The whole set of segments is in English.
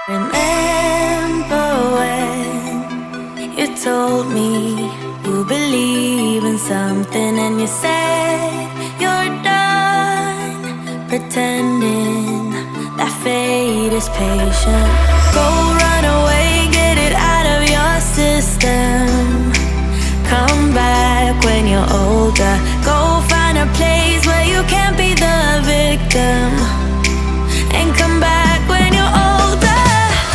Remember when you told me you believe in something and you said you're done pretending that fate is patient. Go run away, get it out of your system. Come back when you're older. Go find a place where you can't be the victim. And come back when you're older.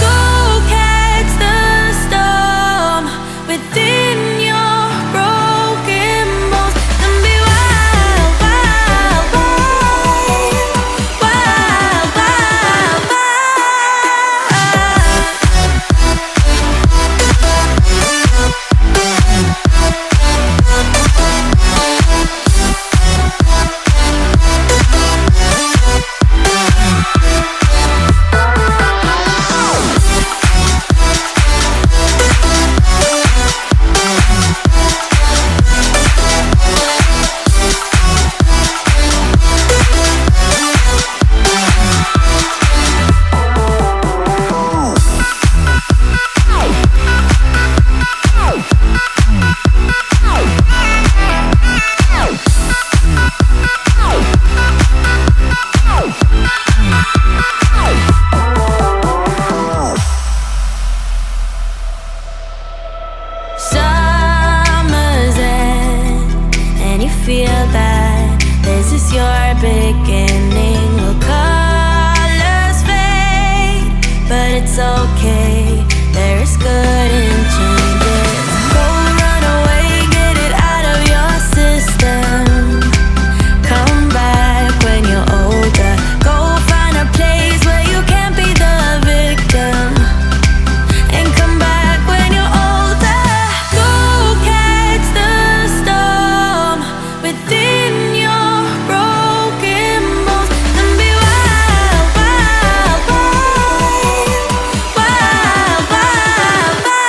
Go catch the storm within your broken bones and be wild, wild, wild, wild, wild, wild. Summer's end, and you feel that this is your beginning. Will colors fade, but it's okay. There is good in changes. Go run away, get it out of your system. Come back when you're older. Go find a place where you can't be the victim. And come back when you're older. Go catch the storm within your broken bones and be wild, wild, wild, wild, wild, wild.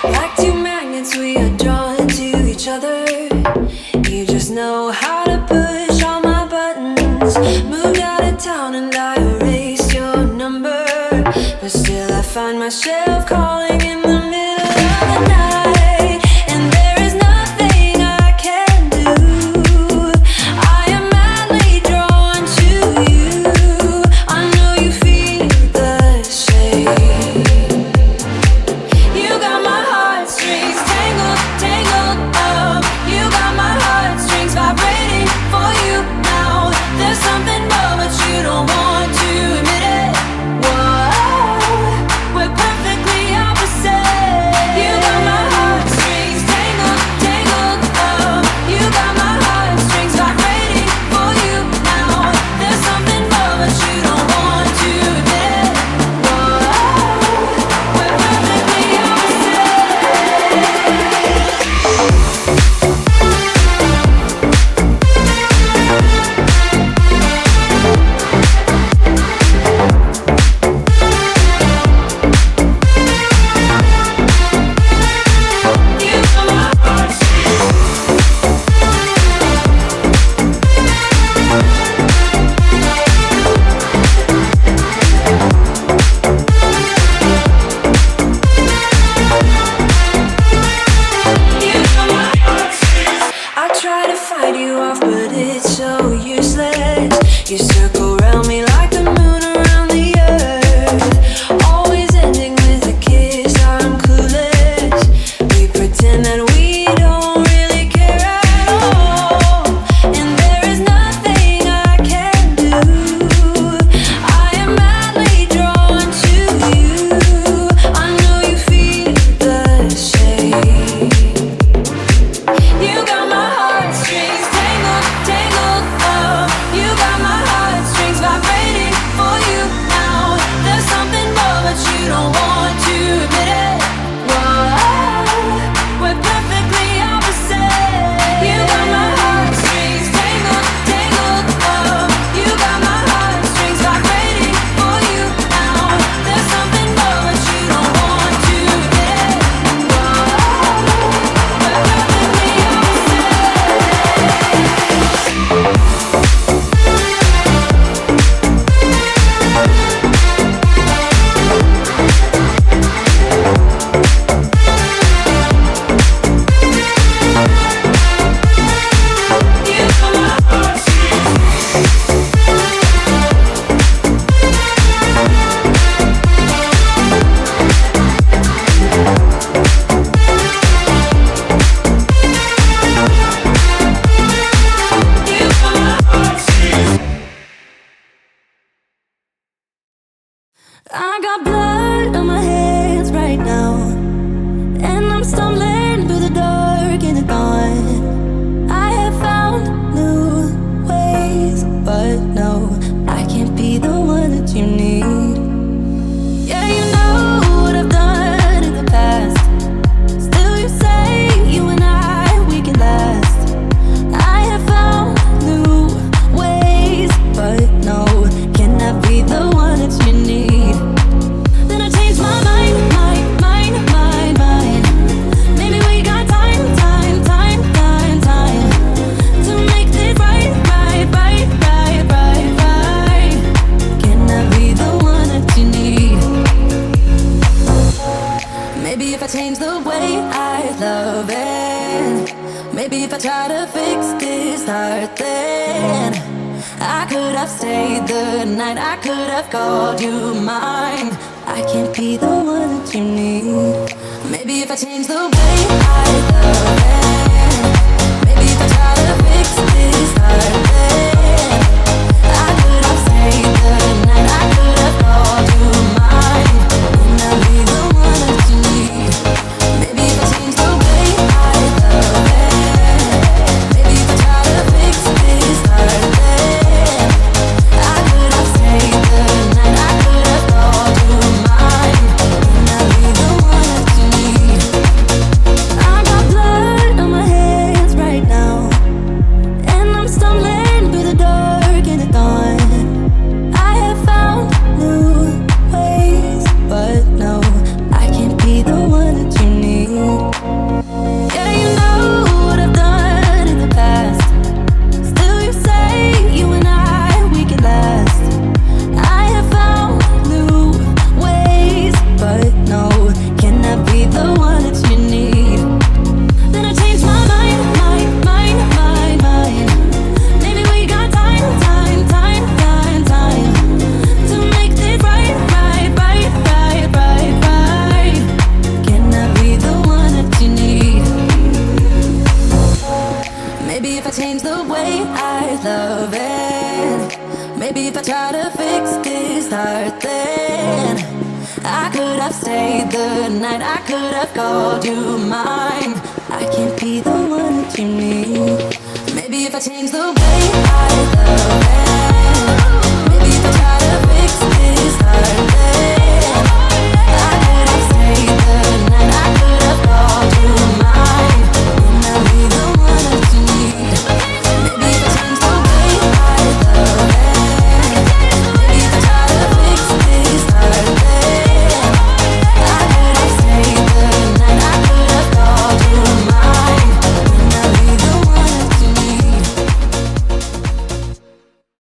Like two magnets, we are drawn to each other. You just know how to push all my buttons. Moved out of town and I erased your number, but still I find myself calling in the middle of the night. And there is nothing I can do. I am madly drawn to you. I know you feel the same. You got my heartstrings tangled, tangled up. You got my heartstrings vibrating for you now. There's something more, but you don't want to admit it. Whoa, we're perfectly opposite. You got my heartstrings tangled, tangled up. You got my heartstrings vibrating for you now. There's something more, but you don't want to admit it. Whoa, we're perfectly opposite. I try to fight you off, but it's so useless. You circle around me like the moon around the earth, always ending with a kiss. I'm clueless. We pretend that we don't really care at all, and there is nothing I can do. I am madly drawn to you. I know you feel the same. You got my heartstrings tangled, tangled up. You got my heartstrings vibrating for you now. There's something more, but you don't want to admit it. Whoa, we're perfectly opposite. You got my heartstrings tangled, tangled up. You got my heartstrings vibrating for you now. There's something more, but you don't want to admit it. Whoa, we're perfectly opposite. I got blood on my hands right now, and I'm stumbling through the dark in the dawn. I have found new ways, but no, I can't be the one that you need. Yeah, you know what I've done in the past. Still you say you and I, we can last. I have found new ways, but no, can I be the one that you need? Then I changed my mind, mind. Maybe we got time to make this right. Can I be the one that you need? Maybe if I change the way I love it, maybe if I try to fix this heart, then I could have stayed the night, I could have called you mine. I can't be the one that you need. Maybe if I change the way I love it, maybe if I try to fix this heart, then I could have stayed the night, I could have called you mine. Can I be the one that you need? Maybe if I change the way I love it, maybe if I try to fix this heart, then I could have stayed the night, I could have called you mine. Can I be the one that you need? I got blood on my hands right now, and I'm stumbling could have stayed the night, I could have called you mine. I can't be the one that you need. Maybe if I change the way I love